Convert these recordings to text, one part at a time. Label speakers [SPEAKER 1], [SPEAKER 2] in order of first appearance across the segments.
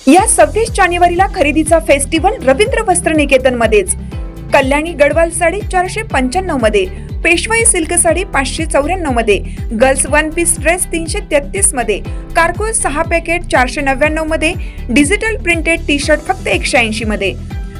[SPEAKER 1] या 26 जानेवारीला खरेदीचा फेस्टिवल रवींद्र वस्त्र निकेतन मध्येच। कल्याणी गडवाल साडी 495 मध्ये, पेशवाई सिल्क साडी 594 मध्ये, गर्ल्स वन पीस ड्रेस 333 मध्ये, कार्गो 6 पॅकेट 499 मध्ये, डिजिटल प्रिंटेड टी शर्ट फक्त 180 मध्ये।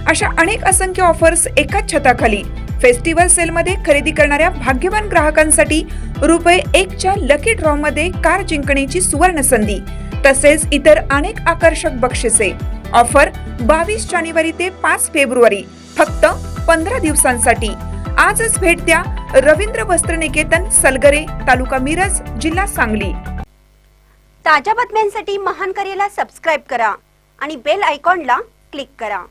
[SPEAKER 1] अशा अनेक असंख्य ऑफर्स एकाच छताखाली। फेस्टिवल सेल मध्ये खरेदी करणाऱ्या भाग्यवान ग्राहकांसाठी ₹1 च्या लकी ड्रॉ मध्ये कार जिंकण्याची सुवर्ण संधी, तसेच इतर अनेक आकर्षक बक्षिसे। ऑफर 22 जानेवारी ते 5 फेब्रुवारी, फक्त 15 दिवसांसाठी। आजच भेट द्या रवींद्र वस्त्र निकेतन, सलगरे, तालुका मिरज, जिल्हा सांगली।
[SPEAKER 2] ताज्या बातम्यांसाठी महान करेला सबस्क्राइब करा आणि बेल आयकॉनला क्लिक करा।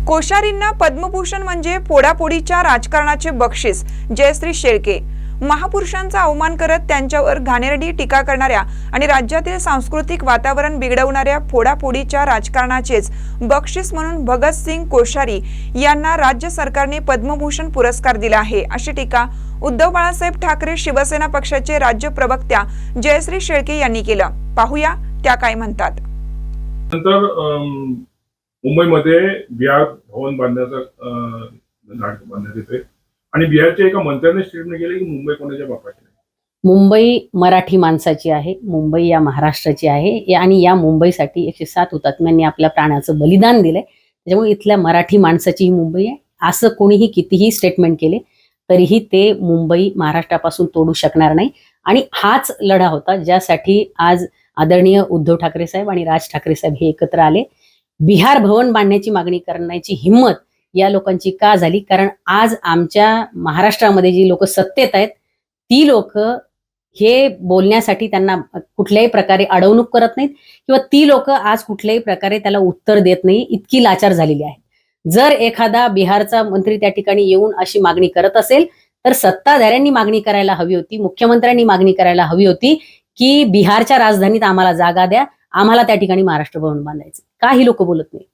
[SPEAKER 1] कोश्यारींना पद्मभूषण म्हणजे पोडापोडीच्या राजकारणाचे बक्षीस। जयश्री शेळके। महापुरुषांचा अवमान करत त्यांच्यावर घाणेरडी टीका करणाऱ्या आणि राज्यातील सांस्कृतिक वातावरण बिघडवणाऱ्या फोडाफोडीच्या राजकारणाचेच बक्षीस म्हणून भगतसिंग कोश्यारी यांना राज्य सरकारने पद्मभूषण पुरस्कार दिला आहे, अशी टीका उद्धव बाळासाहेब ठाकरे शिवसेना पक्षाचे राज्य प्रवक्त्या जयश्री शेळके यांनी केलं। पाहूया त्या काय म्हणतात।
[SPEAKER 3] नंतर मुंबईमध्ये बिहार भवन बांधण्यात येते आणि बिहारच्या एका मंत्र्याने स्टेटमेंट केले की मुंबई कोणाच्या बापाची नाही।
[SPEAKER 4] मुंबई मराठी माणसाची आहे, मुंबई या महाराष्ट्राची आहे आणि या मुंबईसाठी 107 हुतात्म्यांनी आपल्या प्राणाचं बलिदान दिलंय। त्याच्यामुळे इथल्या मराठी माणसाची ही मुंबई आहे। असं कोणीही कितीही स्टेटमेंट केले तरीही ते मुंबई महाराष्ट्रापासून तोडू शकणार नाही आणि हाच लढा होता ज्यासाठी आज आदरणीय उद्धव ठाकरे साहेब आणि राज ठाकरे साहेब हे एकत्र आले। बिहार भवन बांधण्याची मागणी करण्याची हिंमत या लोकांची का झाली? कारण आज आमच्या महाराष्ट्रामध्ये जी लोक सत्तेत आहेत ती लोक हे बोलण्यासाठी त्यांना कुठल्याही प्रकारे अडवणूक करत नाहीत किंवा ती लोक आज कुठल्याही प्रकारे त्याला उत्तर देत नाही, इतकी लाचार झालेली आहे। जर एखादा बिहारचा मंत्री त्या ठिकाणी येऊन अशी मागणी करत असेल तर सत्ताधाऱ्यांनी मागणी करायला हवी होती, मुख्यमंत्र्यांनी मागणी करायला हवी होती की बिहारच्या राजधानीत आम्हाला जागा द्या, आम्हाला त्या ठिकाणी महाराष्ट्र भवन बांधायचं। का ही लोक बोलत नाही?